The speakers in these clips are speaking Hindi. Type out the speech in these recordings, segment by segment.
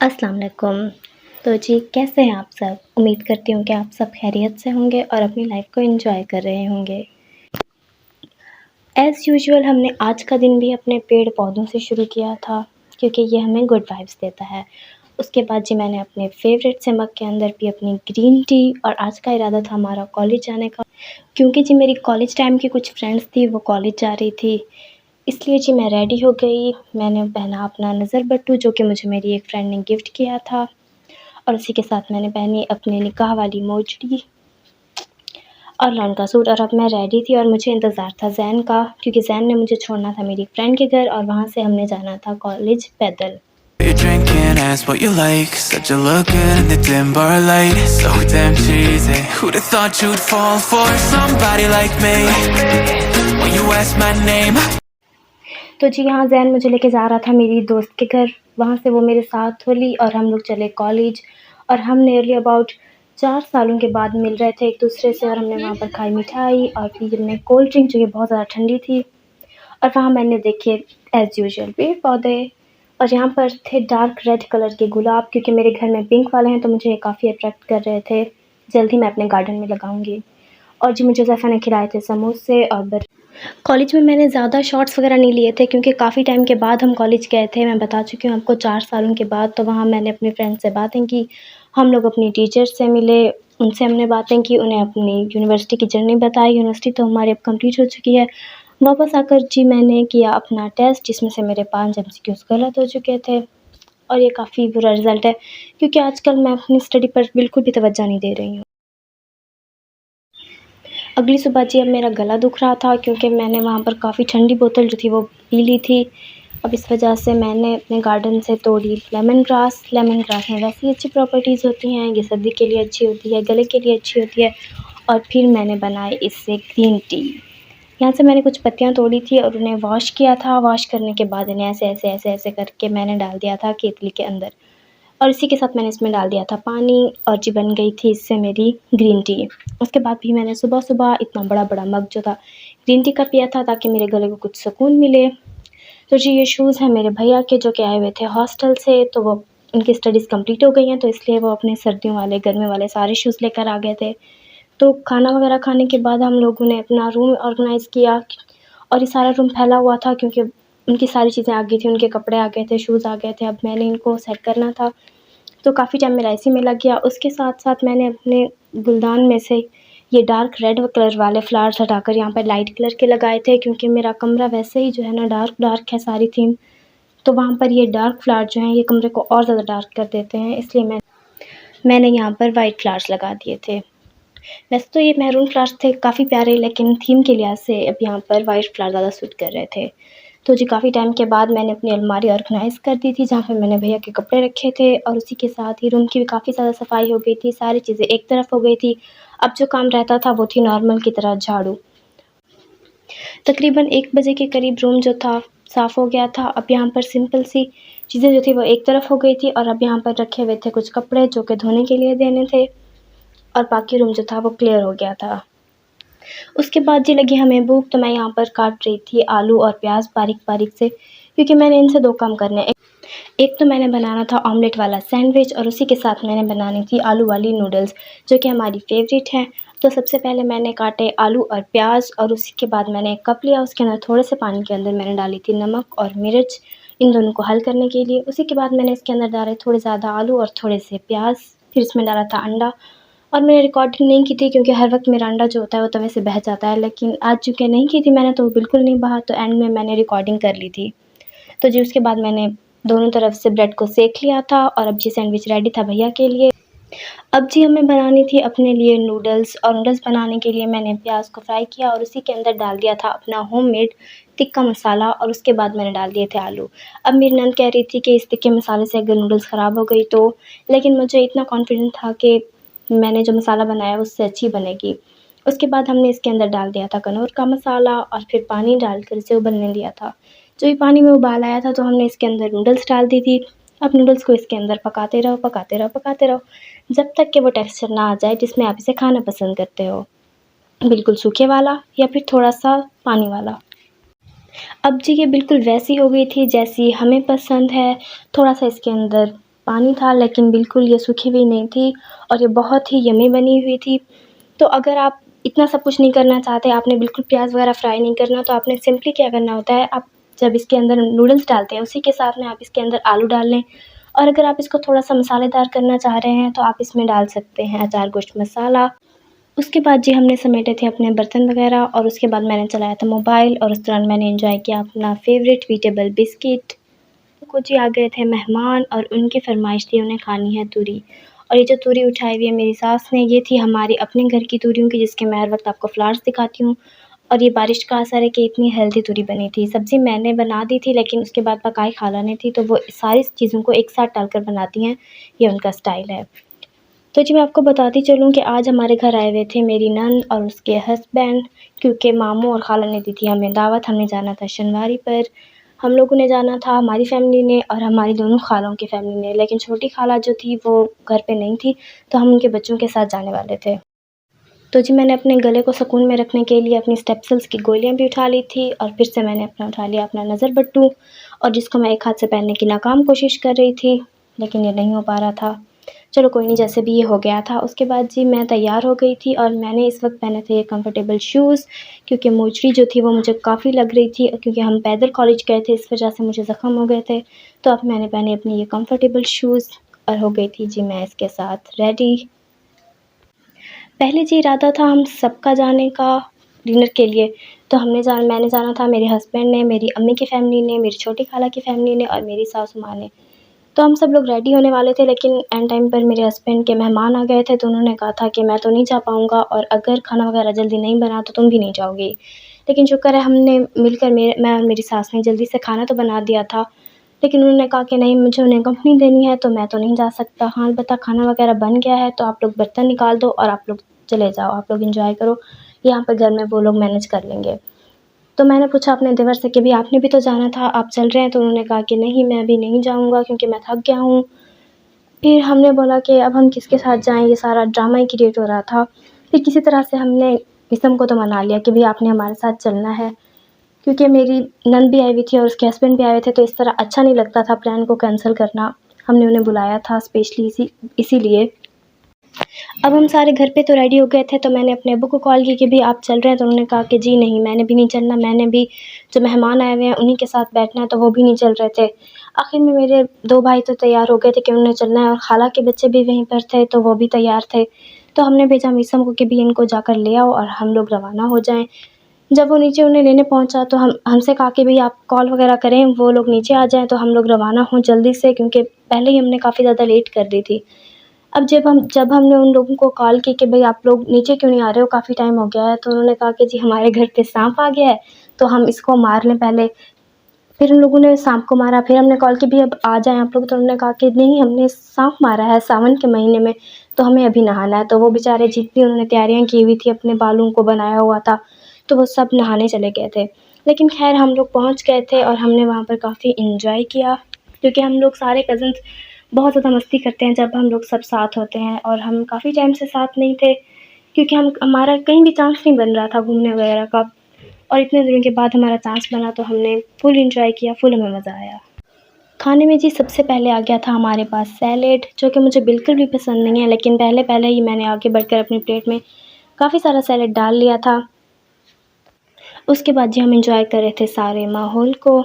अस्सलाम वालेकुम। तो जी कैसे हैं आप सब? उम्मीद करती हूँ कि आप सब खैरियत से होंगे और अपनी लाइफ़ को एंजॉय कर रहे होंगे। एज़ यूजुअल हमने आज का दिन भी अपने पेड़-पौधों से शुरू किया था क्योंकि ये हमें गुड वाइब्स देता है। उसके बाद जी मैंने अपने फ़ेवरेट से मग के अंदर पी अपनी ग्रीन टी और आज का इरादा था हमारा कॉलेज जाने का क्योंकि जी मेरी कॉलेज टाइम की कुछ फ्रेंड्स थी वो कॉलेज जा रही थी। इसलिए जी मैं रेडी हो गई, मैंने पहना अपना नज़र बट्टू जो कि मुझे मेरी एक फ्रेंड ने गिफ्ट किया था। और उसी के साथ मैंने पहनी अपने निकाह वाली मोजड़ी और लहंगा सूट और अब मैं रेडी थी और मुझे इंतज़ार था ज़ैन का क्योंकि ज़ैन ने मुझे छोड़ना था मेरी फ्रेंड के घर और वहाँ से हमने जाना था कॉलेज पैदल। You're drinking, ask what you like. Said you look good in the dim bar light. So damn cheesy. Who'd have thought you'd fall for somebody like me? When you ask my name. तो जी यहाँ ज़ैन मुझे लेके जा रहा था मेरी दोस्त के घर, वहाँ से वो मेरे साथ होली और हम लोग चले कॉलेज और हम नियरली अबाउट 4 सालों के बाद मिल रहे थे एक-दूसरे से और हमने वहाँ पर खाई मिठाई और फिर हमने कोल्ड ड्रिंक जो कि बहुत ज़्यादा ठंडी थी और वहाँ मैंने देखे एज़ यूजुअल पेड़-पौधे और यहाँ पर थे डार्क रेड कलर के गुलाब क्योंकि मेरे घर में पिंक वाले हैं तो मुझे ये काफ़ी अट्रैक्ट कर रहे थे। जल्द ही मैं अपने गार्डन में लगाऊँगी और जी मुझे ज़ैफ़ा ने खिलाए थे समोसे और कॉलेज में मैंने ज़्यादा शॉट्स वगैरह नहीं लिए थे क्योंकि काफ़ी टाइम के बाद हम कॉलेज गए थे। मैं बता चुकी हूँ आपको 4 सालों के बाद, तो वहाँ मैंने अपने फ्रेंड से बातें की, हम लोग अपनी टीचर से मिले, उनसे हमने बातें की, उन्हें अपनी यूनिवर्सिटी की जर्नी बताई। यूनिवर्सिटी तो हमारी अब कंप्लीट हो चुकी है। वापस आकर जी मैंने किया अपना टेस्ट जिसमें से मेरे 5 एमसीक्यूज़ गलत हो चुके थे और ये काफ़ी बुरा रिज़ल्ट है क्योंकि आजकल मैं अपनी स्टडी पर बिल्कुल भी तवज्जो नहीं दे रही हूँ। अगली सुबह जी अब मेरा गला दुख रहा था क्योंकि मैंने वहाँ पर काफ़ी ठंडी बोतल जो थी वो पी ली थी। अब इस वजह से मैंने अपने गार्डन से तोड़ी लेमन ग्रास में वैसे ही अच्छी प्रॉपर्टीज़ होती हैं, ये सर्दी के लिए अच्छी होती है, गले के लिए अच्छी होती है और फिर मैंने बनाई इससे ग्रीन टी। यहाँ से मैंने कुछ पत्तियाँ तोड़ी थी और उन्हें वॉश किया था, वॉश करने के बाद इन्हें ऐसे करके मैंने डाल दिया था केतली के अंदर। और इसी के साथ मैंने इसमें डाल दिया था पानी और जी बन गई थी इससे मेरी ग्रीन टी। उसके बाद भी मैंने सुबह-सुबह इतना बड़ा-बड़ा मग जो था ग्रीन टी का पिया था ताकि मेरे गले को कुछ सुकून मिले। तो जी ये शूज़ हैं मेरे भैया के जो कि आए हुए थे हॉस्टल से, तो वो उनकी स्टडीज़ कंप्लीट हो गई हैं तो इसलिए वो अपने सर्दियों वाले, गर्मियों वाले सारे शूज़ लेकर आ गए थे। तो खाना वगैरह खाने के बाद हम लोगों ने अपना रूम ऑर्गनाइज़ किया और ये सारा रूम फैला हुआ था क्योंकि उनकी सारी चीज़ें आ गई थी, उनके कपड़े आ गए थे, शूज़ आ गए थे, अब मैंने इनको सेट करना था। तो काफ़ी टाइम मेरा इसी में लग गया। उसके साथ-साथ मैंने अपने गुलदान में से ये डार्क रेड कलर वाले फ्लावर्स हटाकर यहाँ पे लाइट कलर के लगाए थे क्योंकि मेरा कमरा वैसे ही जो है ना डार्क है सारी थीम, तो वहाँ पर ये डार्क फ्लावर जो हैं ये कमरे को और ज़्यादा डार्क कर देते हैं, इसलिए मैंने यहाँ पर वाइट फ्लावर्स लगा दिए थे। वैसे तो ये मैरून फ्लावर्स थे काफ़ी प्यारे लेकिन थीम के लिहाज़ से अब यहाँ पर वाइट फ्लावर ज़्यादा सूट कर रहे थे। तो जी काफ़ी टाइम के बाद मैंने अपनी अलमारी ऑर्गनाइज़ कर दी थी जहाँ पे मैंने भैया के कपड़े रखे थे और उसी के साथ ही रूम की भी काफ़ी ज़्यादा सफाई हो गई थी, सारी चीज़ें एक तरफ हो गई थी। अब जो काम रहता था वो थी नॉर्मल की तरह झाड़ू। तकरीबन 1 बजे के करीब रूम जो था साफ़ हो गया था। अब यहाँ पर सिंपल सी चीज़ें जो थी वो एक तरफ हो गई थी और अब यहाँ पर रखे हुए थे कुछ कपड़े जो कि धोने के लिए देने थे और बाकी रूम जो था वो क्लियर हो गया था। उसके बाद जी लगी हमें भूख तो मैं यहाँ पर काट रही थी आलू और प्याज बारीक-बारीक से क्योंकि मैंने इनसे 2 काम करने हैं। एक तो मैंने बनाना था ऑमलेट वाला सैंडविच और उसी के साथ मैंने बनानी थी आलू वाली नूडल्स जो कि हमारी फ़ेवरेट हैं। तो सबसे पहले मैंने काटे आलू और प्याज और उसी के बाद मैंने एक कप लिया, उसके अंदर थोड़े से पानी के अंदर मैंने डाली थी नमक और मिर्च, इन दोनों को हल करने के लिए। उसी के बाद मैंने इसके अंदर डाले थोड़े ज़्यादा आलू और थोड़े से प्याज, फिर इसमें डाला था अंडा और मैंने रिकॉर्डिंग नहीं की थी क्योंकि हर वक्त मेरा अंडा जो होता है वो तवे से बह जाता है, लेकिन आज चूँकि नहीं की थी मैंने तो वो बिल्कुल नहीं बहा, तो एंड में मैंने रिकॉर्डिंग कर ली थी। तो जी उसके बाद मैंने दोनों तरफ से ब्रेड को सेक लिया था और अब जी सैंडविच रेडी था भैया के लिए। अब जी हमें बनानी थी अपने लिए नूडल्स और नूडल्स बनाने के लिए मैंने प्याज को फ्राई किया और उसी के अंदर डाल दिया था अपना होममेड तिक्का मसाला और उसके बाद मैंने डाल दिए थे आलू। अब मेरी नंद कह रही थी कि इस तिक्के मसाले से अगर नूडल्स ख़राब हो गई तो, लेकिन मुझे इतना कॉन्फिडेंट था कि मैंने जो मसाला बनाया उससे अच्छी बनेगी। उसके बाद हमने इसके अंदर डाल दिया था कनौर का मसाला और फिर पानी डालकर इसे उबलने दिया था। जो ये पानी में उबाल आया था तो हमने इसके अंदर नूडल्स डाल दी थी। अब नूडल्स को इसके अंदर पकाते रहो जब तक कि वो टेक्सचर ना आ जाए जिसमें आप इसे खाना पसंद करते हो। बिल्कुल सूखे वाला या फिर थोड़ा-सा पानी वाला। अब जी ये बिल्कुल वैसी हो गई थी जैसी हमें पसंद है। थोड़ा-सा इसके अंदर पानी था, लेकिन बिल्कुल ये सूखी हुई नहीं थी और ये बहुत ही यम्मी बनी हुई थी। तो अगर आप इतना सब कुछ नहीं करना चाहते, आपने बिल्कुल प्याज़ वगैरह फ्राई नहीं करना, तो आपने सिंपली क्या करना होता है, आप जब इसके अंदर नूडल्स डालते हैं उसी के साथ में आप इसके अंदर आलू डाल लें। और अगर आप इसको थोड़ा-सा मसालेदार करना चाह रहे हैं तो आप इसमें डाल सकते हैं अचार गोश्त मसाला। उसके बाद जी हमने समेटे थे अपने बर्तन वगैरह और उसके बाद मैंने चलाया था मोबाइल और उस दौरान मैंने एंजॉय किया अपना फ़ेवरेट ईटेबल बिस्किट। को जी आ गए थे मेहमान और उनकी फ़रमाइश थी उन्हें खानी है तूरी। और ये जो तूरी उठाई हुई है मेरी सास ने, ये थी हमारी अपने घर की तूरियों की, जिसके मैं हर वक्त आपको फ्लावर्स दिखाती हूँ। और ये बारिश का असर है कि इतनी हेल्दी तूरी बनी थी। सब्ज़ी मैंने बना दी थी, लेकिन उसके बाद पकाई खाला ने थी, तो वो सारी चीज़ों को एक साथ डालकर बनाती हैं, ये उनका स्टाइल है। तो जी मैं आपको बताती चलूँ कि आज हमारे घर आए हुए थे मेरी नंद और उसके हस्बैंड, क्योंकि मामू और खाला ने दी थी हमें दावत। हमने जाना था शनिवारी पर। हम लोगों ने जाना था, हमारी फ़ैमिली ने और हमारी दोनों खालों की फ़ैमिली ने, लेकिन छोटी खाला जो थी वो घर पे नहीं थी, तो हम उनके बच्चों के साथ जाने वाले थे। तो जी मैंने अपने गले को सुकून में रखने के लिए अपनी स्टेप्सिल्स की गोलियाँ भी उठा ली थी और फिर से मैंने अपना उठा लिया अपना नज़र बट्टू, और जिसको मैं एक हाथ से पहनने की नाकाम कोशिश कर रही थी, लेकिन ये नहीं हो पा रहा था। चलो कोई नहीं, जैसे भी ये हो गया था। उसके बाद जी मैं तैयार हो गई थी और मैंने इस वक्त पहने थे ये कंफर्टेबल शूज़, क्योंकि मोचड़ी जो थी वो मुझे काफ़ी लग रही थी, क्योंकि हम पैदल कॉलेज गए थे, इस वजह से मुझे ज़ख्म हो गए थे। तो अब मैंने पहने अपने ये कंफर्टेबल शूज़ और हो गई थी जी मैं इसके साथ रेडी। पहले जी इरादा था हम सबका जाने का डिनर के लिए, तो मैंने जाना था, मेरे हस्बैंड ने, मेरी अम्मी की फ़ैमिली ने, मेरी छोटी खाला की फ़ैमिली ने और मेरी सासू माँ ने। तो हम सब लोग रेडी होने वाले थे, लेकिन एंड टाइम पर मेरे हस्बैंड के मेहमान आ गए थे, तो उन्होंने कहा था कि मैं तो नहीं जा पाऊँगा और अगर खाना वगैरह जल्दी नहीं बना तो तुम भी नहीं जाओगी। लेकिन शुक्र है हमने मिलकर मैं और मेरी सास ने जल्दी से खाना तो बना दिया था, लेकिन उन्होंने कहा कि नहीं, मुझे उन्हें कंपनी देनी है तो मैं तो नहीं जा सकता। हाँ, अलबत्ता खाना वगैरह बन गया है, तो आप लोग बर्तन निकाल दो और आप लोग चले जाओ, आप लोग एंजॉय करो, यहाँ पर घर में वो लोग मैनेज कर लेंगे। तो मैंने पूछा अपने देवर से कि भाई आपने भी तो जाना था, आप चल रहे हैं? तो उन्होंने कहा कि नहीं, मैं अभी नहीं जाऊँगा क्योंकि मैं थक गया हूँ। फिर हमने बोला कि अब हम किसके साथ जाएँ, ये सारा ड्रामा ही क्रिएट हो रहा था। फिर किसी तरह से हमने इसम को तो मना लिया कि भई आपने हमारे साथ चलना है, क्योंकि मेरी नंद भी आई हुई थी और उसके हस्बैंड भी आए हुए थे, तो इस तरह अच्छा नहीं लगता था प्लान को कैंसल करना। हमने उन्हें बुलाया था स्पेशली इसीलिए। अब हम सारे घर पे तो रेडी हो गए थे, तो मैंने अपने अब्बू को कॉल की कि भई आप चल रहे हैं? तो उन्होंने कहा कि जी नहीं, मैंने भी नहीं चलना, मैंने भी जो मेहमान आए हुए हैं उन्हीं के साथ बैठना है, तो वो भी नहीं चल रहे थे। आखिर में मेरे 2 भाई तो तैयार हो गए थे कि उन्हें चलना है और खाला के बच्चे भी वहीं पर थे, तो वो भी तैयार थे। तो हमने भेजा मीसम को कि भई इनको जाकर ले आओ और हम लोग रवाना हो जाएँ। जब वो नीचे उन्हें लेने पहुँचा तो हमसे कहा कि भई आप कॉल वगैरह करें, वो लोग नीचे आ जाएँ तो हम लोग रवाना हों जल्दी से, क्योंकि पहले ही हमने काफ़ी ज़्यादा लेट कर दी थी। अब जब हमने उन लोगों को कॉल की कि भई आप लोग नीचे क्यों नहीं आ रहे हो, काफ़ी टाइम हो गया है, तो उन्होंने कहा कि जी हमारे घर पे साँप आ गया है, तो हम इसको मार लें पहले। फिर उन लोगों ने साँप को मारा, फिर हमने कॉल की भई अब आ जाएँ आप लोग, तो उन्होंने कहा कि नहीं, हमने साँप मारा है सावन के महीने में, तो हमें अभी नहाना है। तो वो बेचारे जितनी उन्होंने तैयारियाँ की हुई थी, अपने बालों को बनाया हुआ था, तो वो सब नहाने चले गए थे। लेकिन ख़ैर हम लोग पहुँच गए थे और हमने वहाँ पर काफ़ी एन्जॉय किया, क्योंकि हम लोग सारे कज़िन्स बहुत ज़्यादा मस्ती करते हैं जब हम लोग सब साथ होते हैं, और हम काफ़ी टाइम से साथ नहीं थे, क्योंकि हमारा कहीं भी चांस नहीं बन रहा था घूमने वगैरह का, और इतने दिनों के बाद हमारा चांस बना तो हमने फुल एन्जॉय किया, फुल हमें मज़ा आया। खाने में जी सबसे पहले आ गया था हमारे पास सैलेड, जो कि मुझे बिल्कुल भी पसंद नहीं है, लेकिन पहले ही मैंने आगे बढ़कर अपनी प्लेट में काफ़ी सारा सैलेड डाल लिया था। उसके बाद जी हम एंजॉय कर रहे थे सारे माहौल को,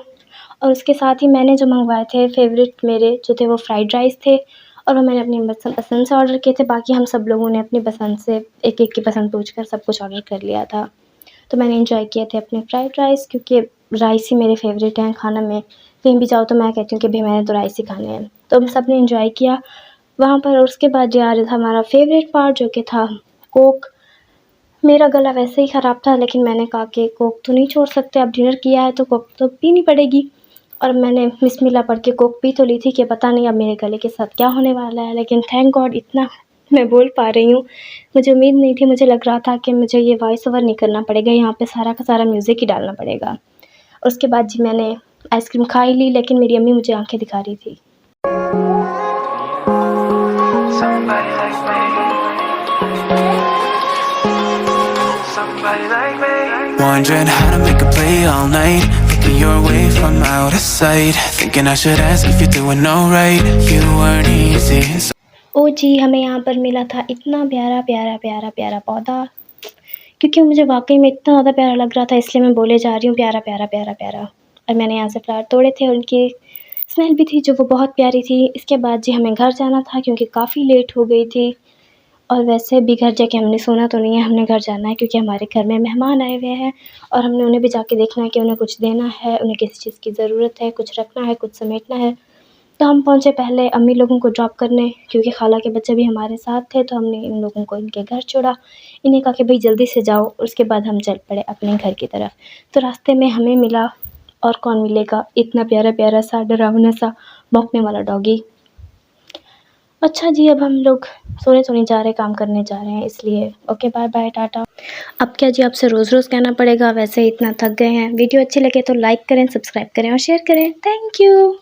और उसके साथ ही मैंने जो मंगवाए थे फ़ेवरेट मेरे जो थे वो फ्राइड राइस थे, और वो मैंने अपनी पसंद से ऑर्डर किए थे। बाकी हम सब लोगों ने अपनी पसंद से एक-एक की पसंद पूछकर सब कुछ ऑर्डर कर लिया था। तो मैंने एंजॉय किए थे अपने फ्राइड राइस, क्योंकि राइस ही मेरे फ़ेवरेट हैं खाना में। कहीं भी जाओ तो मैं कहती हूँ कि भई मैंने तो राइस ही खाने हैं। तो हम सब ने एंजॉय किया वहाँ पर, और उसके बाद जी आ रहा था हमारा फ़ेवरेट पार्ट, जो कि था कोक। मेरा गला वैसे ही ख़राब था, लेकिन मैंने कहा कि कोक तो नहीं छोड़ सकते, अब डिनर किया है तो कोक तो पीनी पड़ेगी। और मैंने बिस्मिल्लाह पढ़ के कोक पी तो ली थी कि पता नहीं अब मेरे गले के साथ क्या होने वाला है, लेकिन थैंक गॉड इतना मैं बोल पा रही हूँ। मुझे उम्मीद नहीं थी, मुझे लग रहा था कि मुझे ये वॉइस ओवर नहीं करना पड़ेगा, यहाँ पे सारा का सारा म्यूज़िक ही डालना पड़ेगा। उसके बाद जी मैंने आइसक्रीम खा ही ली, लेकिन मेरी अम्मी मुझे आँखें दिखा रही थी। Somebody like me. Somebody like me. Wondering how to make a play all night. looking your way from out of sight, thinking I should ask if you're doing alright. You weren't easy, so ओ जी, हमें यहाँ पर मिला था इतना प्यारा प्यारा प्यारा प्यारा पौधा, क्योंकि मुझे वाकई में इतना ज़्यादा प्यारा लग रहा था, इसलिए मैं बोले जा रही हूँ प्यारा प्यारा प्यारा प्यारा। और मैंने यहाँ से फ्लावर तोड़े थे, उनकी स्मेल भी थी जो वो बहुत प्यारी थी। इसके बाद जी हमें घर जाना था क्योंकि काफ़ी लेट हो गई थी, और वैसे भी घर जाके हमने सोना तो नहीं है, हमने घर जाना है क्योंकि हमारे घर में मेहमान आए हुए हैं और हमने उन्हें भी जाके देखना है कि उन्हें कुछ देना है, उन्हें किसी चीज़ की ज़रूरत है, कुछ रखना है, कुछ समेटना है। तो हम पहुँचे पहले अम्मी लोगों को ड्रॉप करने, क्योंकि खाला के बच्चे भी हमारे साथ थे, तो हमने इन लोगों को इनके घर छोड़ा। इन्हें कहा कि भाई जल्दी से जाओ, उसके बाद हम चल पड़े अपने घर की तरफ। तो रास्ते में हमें मिला, और कौन मिलेगा, इतना प्यारा प्यारा सा डरावना सा भौंकने वाला डॉगी। अच्छा जी, अब हम लोग सोने तो नहीं जा रहे, काम करने जा रहे हैं, इसलिए ओके बाय बाय टाटा। अब क्या जी, आपसे रोज़ रोज़ कहना पड़ेगा, वैसे ही इतना थक गए हैं। वीडियो अच्छी लगे तो लाइक करें, सब्सक्राइब करें और शेयर करें। Thank you.